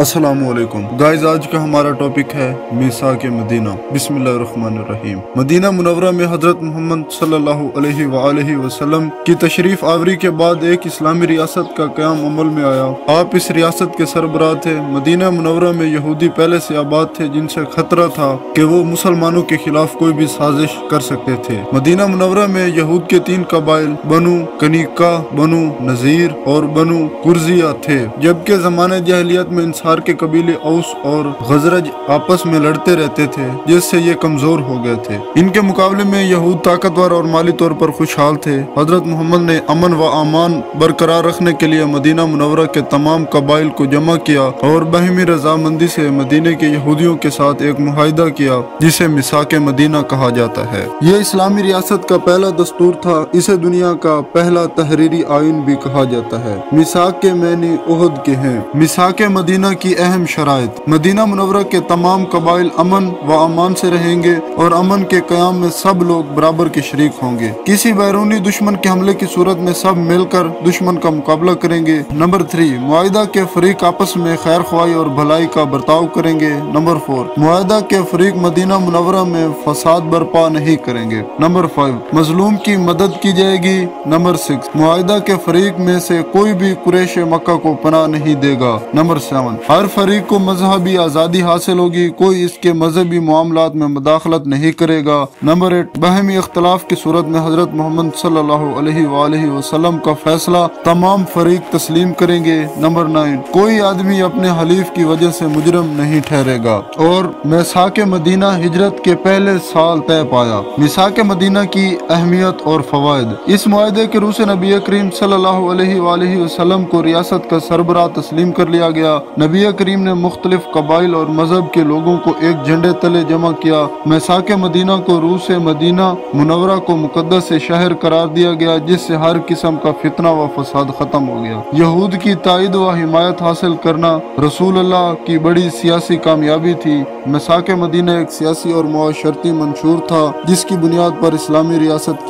السلام علیکم گائز، آج کا ہمارا ٹاپک ہے میثاق مدینہ۔ بسم اللہ الرحمن الرحیم۔ مدینہ منورہ میں حضرت محمد صلی اللہ علیہ وآلہ وسلم کی تشریف آوری کے بعد ایک اسلامی ریاست کا قیام عمل میں آیا۔ آپ اس ریاست کے سربراہ تھے۔ مدینہ منورہ میں یہودی پہلے سے آباد تھے جن سے خطرہ تھا کہ وہ مسلمانوں کے خلاف کوئی بھی سازش کر سکتے تھے۔ مدینہ منورہ میں یہود کے 3 قبائل بنو کنیکا، بنو نذیر اور بنو قرظیہ تھے، جبکہ زمانہ جاہلیت میں انصار کے قبیلے اوس اور خزرج آپس میں لڑتے رہتے تھے، جس سے یہ کمزور ہو گئے تھے۔ ان کے مقابلے میں یہود طاقتور اور مالی طور پر خوشحال تھے۔ حضرت محمد نے امن و امان برقرار رکھنے کے لیے مدینہ منورہ کے تمام قبائل کو جمع کیا اور باہمی رضامندی سے مدینہ کے یہودیوں کے ساتھ ایک معاہدہ کیا جسے میثاق مدینہ کہا جاتا ہے۔ یہ اسلامی ریاست کا پہلا دستور تھا۔ اسے دنیا کا پہلا تحریری آئین بھی کہا جاتا ہے۔ میثاق کے معنی عہد کے ہیں۔ میثاق مدینہ کی اہم شرائط: مدینہ منورہ کے تمام قبائل امن و امان سے رہیں گے اور امن کے قیام میں سب لوگ برابر کے شریک ہوں گے۔ کسی بیرونی دشمن کے حملے کی صورت میں سب مل کر دشمن کا مقابلہ کریں گے۔ نمبر 3، معاہدہ کے فریق آپس میں خیر خواہی اور بھلائی کا برتاؤ کریں گے۔ نمبر 4، معاہدہ کے فریق مدینہ منورہ میں فساد برپا نہیں کریں گے۔ نمبر 5، مظلوم کی مدد کی جائے گی۔ نمبر 6، معاہدہ کے فریق میں سے کوئی بھی قریش مکہ کو پناہ نہیں دے گا۔ نمبر 7، ہر فریق کو مذہبی آزادی حاصل ہوگی، کوئی اس کے مذہبی معاملات میں مداخلت نہیں کرے گا۔ نمبر 8، باہمی اختلاف کی صورت میں حضرت محمد صلی اللہ علیہ وآلہ وسلم کا فیصلہ تمام فریق تسلیم کریں گے۔ نمبر 9، کوئی آدمی اپنے حلیف کی وجہ سے مجرم نہیں ٹھہرے گا۔ اور میثاق مدینہ ہجرت کے پہلے سال طے پایا۔ میثاق مدینہ کی اہمیت اور فوائد: اس معاہدے کے روح سے نبی کریم صلی اللہ علیہ وآلہ وسلم کو ریاست کا سربراہ تسلیم کر لیا گیا۔ نبی کریم نے مختلف قبائل اور مذہب کے لوگوں کو ایک جھنڈے تلے جمع کیا۔ میثاق مدینہ کو روح سے مدینہ منورہ کو مقدس شہر قرار دیا گیا، جس سے ہر قسم کا فتنہ و فساد ختم ہو گیا۔ یہود کی تائید و حمایت حاصل کرنا رسول اللہ کی بڑی سیاسی کامیابی تھی۔ میثاق مدینہ ایک سیاسی اور معاشرتی منشور تھا جس کی بنیاد پر اسلامی ریاست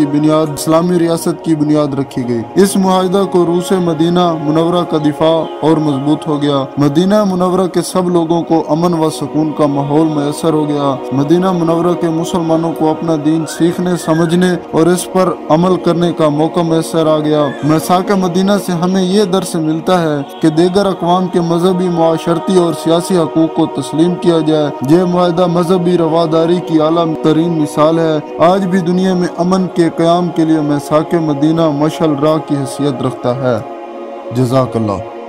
کی بنیاد رکھی گئی۔ اس معاہدہ کو روح سے مدینہ منورہ کا دفاع اور مضبوط ہو گیا۔ مدینہ منورہ کے سب لوگوں کو امن و سکون کا ماحول میسر ہو گیا۔ مدینہ منورہ کے مسلمانوں کو اپنا دین سیکھنے، سمجھنے اور اس پر عمل کرنے کا موقع میسر آ گیا۔ میثاق مدینہ سے ہمیں یہ درس ملتا ہے کہ دیگر اقوام کے مذہبی، معاشرتی اور سیاسی حقوق کو تسلیم کیا جائے۔ یہ معاہدہ مذہبی رواداری کی اعلیٰ ترین مثال ہے۔ آج بھی دنیا میں امن کے قیام کے لیے میثاق مدینہ مشعل راہ کی حیثیت رکھتا ہے۔ جزاک اللہ۔